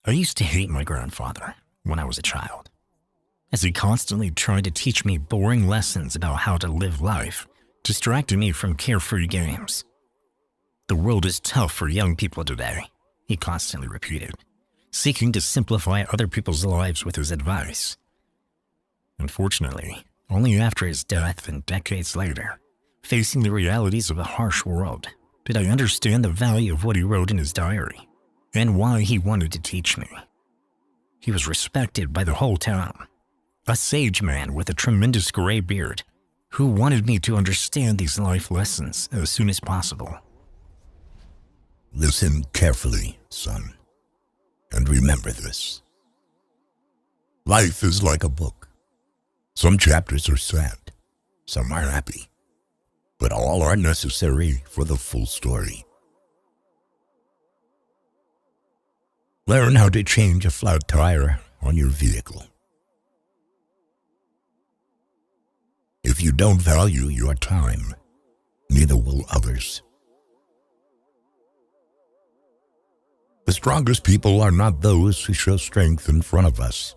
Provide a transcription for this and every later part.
I used to hate my grandfather when I was a child, as he constantly tried to teach me boring lessons about how to live life, distracting me from carefree games. The world is tough for young people today, he constantly repeated, seeking to simplify other people's lives with his advice. Unfortunately, only after his death and decades later, facing the realities of a harsh world, did I understand the value of what he wrote in his diary and why he wanted to teach me. He was respected by the whole town, a sage man with a tremendous gray beard who wanted me to understand these life lessons as soon as possible. Listen carefully, son, and remember this. Life is like a book. Some chapters are sad, some are happy, but all are necessary for the full story. Learn how to change a flat tire on your vehicle. If you don't value your time, neither will others. The strongest people are not those who show strength in front of us,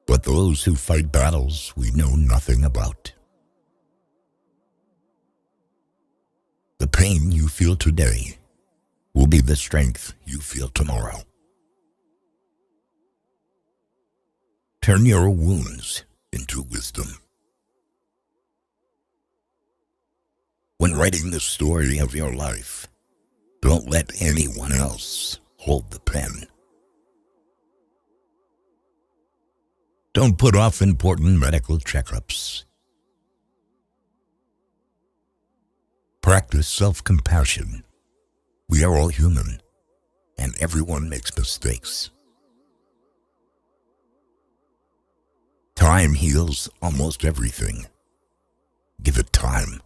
but those who fight battles we know nothing about. The pain you feel today will be the strength you feel tomorrow. Turn your wounds into wisdom. When writing the story of your life, don't let anyone else hold the pen. Don't put off important medical checkups. Practice self-compassion. We are all human, and everyone makes mistakes. Time heals almost everything. Give it time.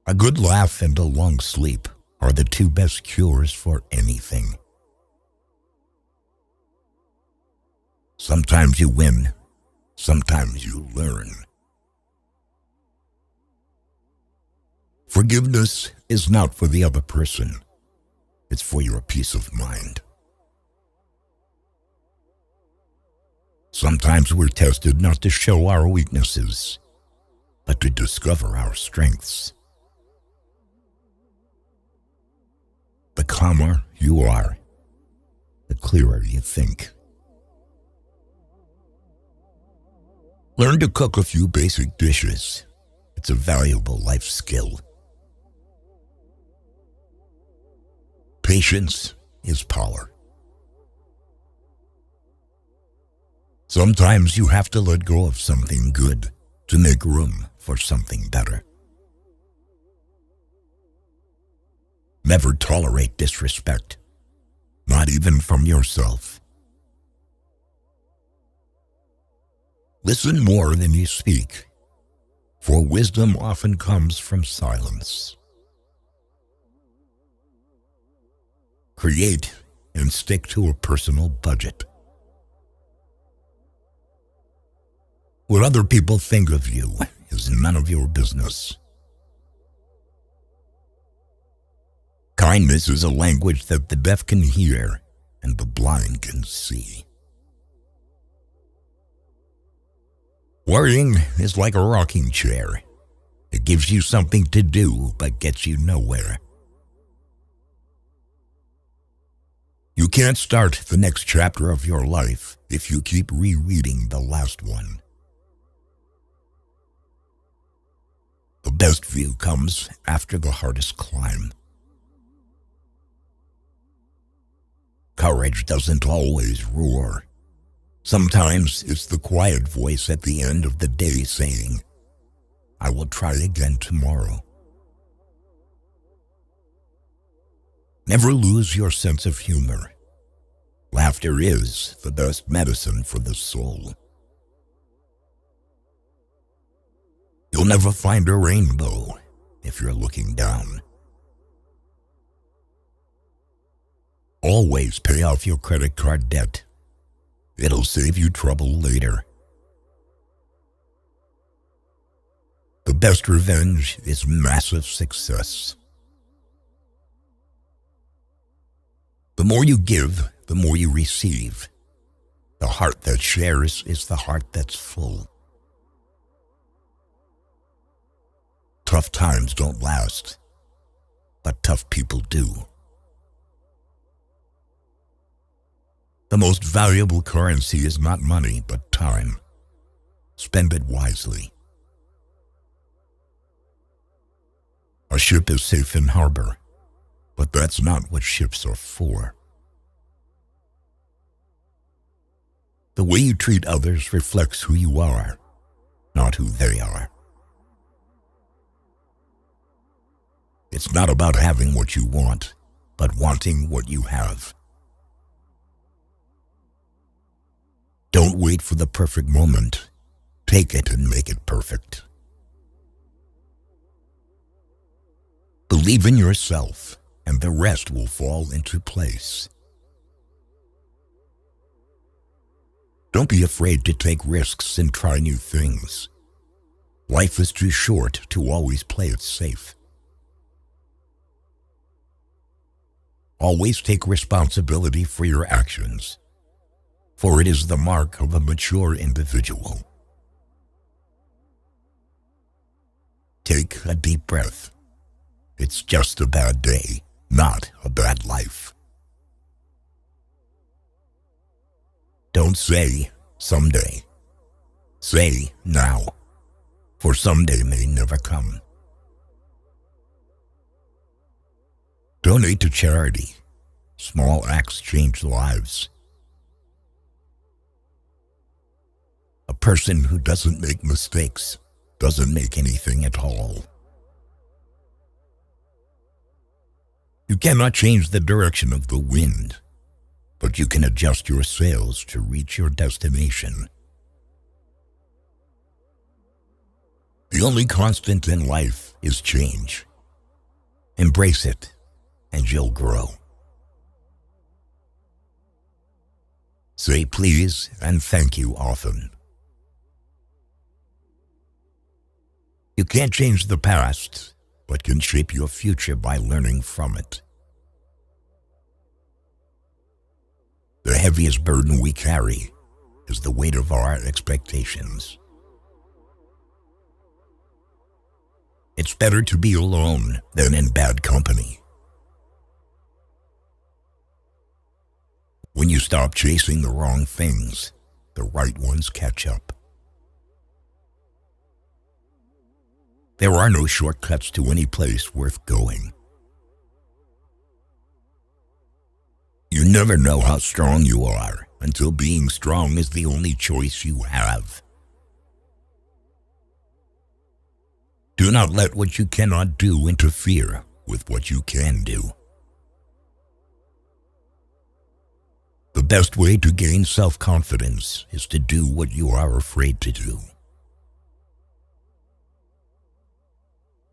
A good laugh and a long sleep are the two best cures for anything. Sometimes you win, sometimes you learn. Forgiveness is not for the other person. It's for your peace of mind. Sometimes we're tested not to show our weaknesses, but to discover our strengths. The calmer you are, the clearer you think. Learn to cook a few basic dishes. It's a valuable life skill. Patience is power. Sometimes you have to let go of something good to make room for something better. Never tolerate disrespect, not even from yourself. Listen more than you speak, for wisdom often comes from silence. Create and stick to a personal budget. What other people think of you is none of your business. Kindness is a language that the deaf can hear and the blind can see. Worrying is like a rocking chair. It gives you something to do but gets you nowhere. You can't start the next chapter of your life if you keep rereading the last one. The best view comes after the hardest climb. Courage doesn't always roar. Sometimes it's the quiet voice at the end of the day saying, "I will try again tomorrow." Never lose your sense of humor. Laughter is the best medicine for the soul. You'll never find a rainbow if you're looking down. Always pay off your credit card debt. It'll save you trouble later. The best revenge is massive success. The more you give, the more you receive. The heart that shares is the heart that's full. Tough times don't last, but tough people do. The most valuable currency is not money, but time. Spend it wisely. A ship is safe in harbor, but that's not what ships are for. The way you treat others reflects who you are, not who they are. It's not about having what you want, but wanting what you have. Don't wait for the perfect moment. Take it and make it perfect. Believe in yourself, and the rest will fall into place. Don't be afraid to take risks and try new things. Life is too short to always play it safe. Always take responsibility for your actions, for it is the mark of a mature individual. Take a deep breath. It's just a bad day, not a bad life. Don't say, someday. Say, now, for someday may never come. Donate to charity. Small acts change lives. A person who doesn't make mistakes doesn't make anything at all. You cannot change the direction of the wind, but you can adjust your sails to reach your destination. The only constant in life is change. Embrace it, and you'll grow. Say please and thank you often. You can't change the past, but can shape your future by learning from it. The heaviest burden we carry is the weight of our expectations. It's better to be alone than in bad company. When you stop chasing the wrong things, the right ones catch up. There are no shortcuts to any place worth going. You never know how strong you are until being strong is the only choice you have. Do not let what you cannot do interfere with what you can do. The best way to gain self-confidence is to do what you are afraid to do.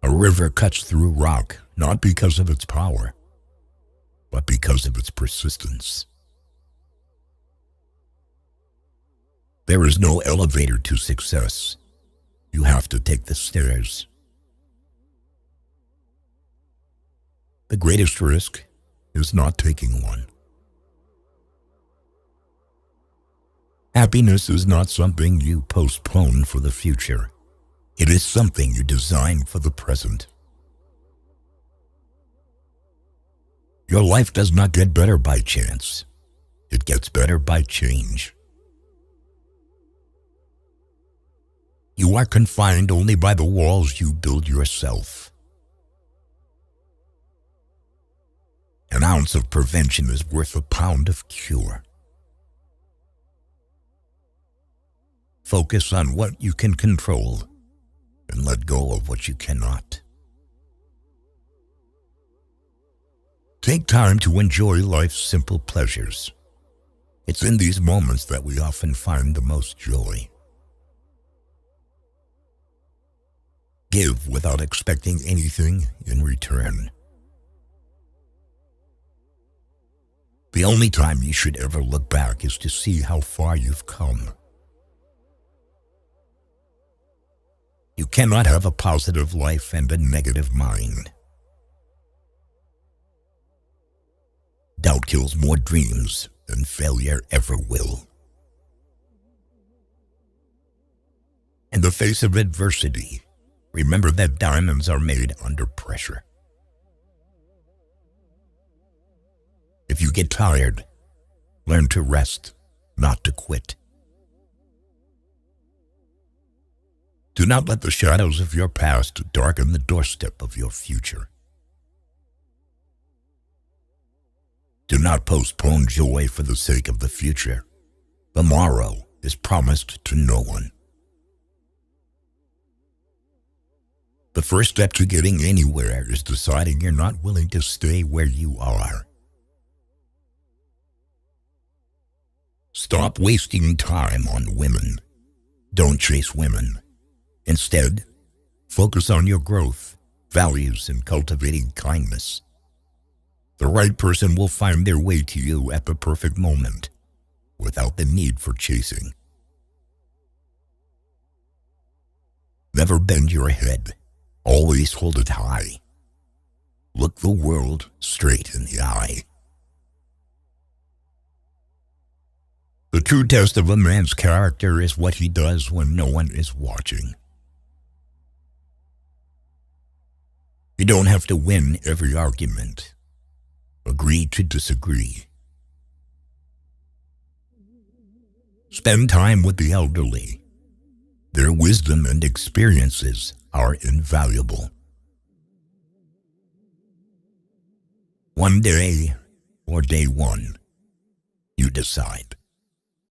A river cuts through rock not because of its power, but because of its persistence. There is no elevator to success. You have to take the stairs. The greatest risk is not taking one. Happiness is not something you postpone for the future. It is something you design for the present. Your life does not get better by chance. It gets better by change. You are confined only by the walls you build yourself. An ounce of prevention is worth a pound of cure. Focus on what you can control and let go of what you cannot. Take time to enjoy life's simple pleasures. It's in these moments that we often find the most joy. Give without expecting anything in return. The only time you should ever look back is to see how far you've come. You cannot have a positive life and a negative mind. Doubt doubt kills more dreams than failure ever will. In the face of adversity, remember that diamonds are made under pressure. If you get tired, learn to rest, not to quit. Do not let the shadows of your past darken the doorstep of your future. Do not postpone joy for the sake of the future. Tomorrow is promised to no one. The first step to getting anywhere is deciding you're not willing to stay where you are. Stop wasting time on women. Don't chase women. Instead, focus on your growth, values, and cultivating kindness. The right person will find their way to you at the perfect moment, without the need for chasing. Never bend your head. Always hold it high. Look the world straight in the eye. The true test of a man's character is what he does when no one is watching. You don't have to win every argument. Agree to disagree. Spend time with the elderly. Their wisdom and experiences are invaluable. One day, or day one, you decide.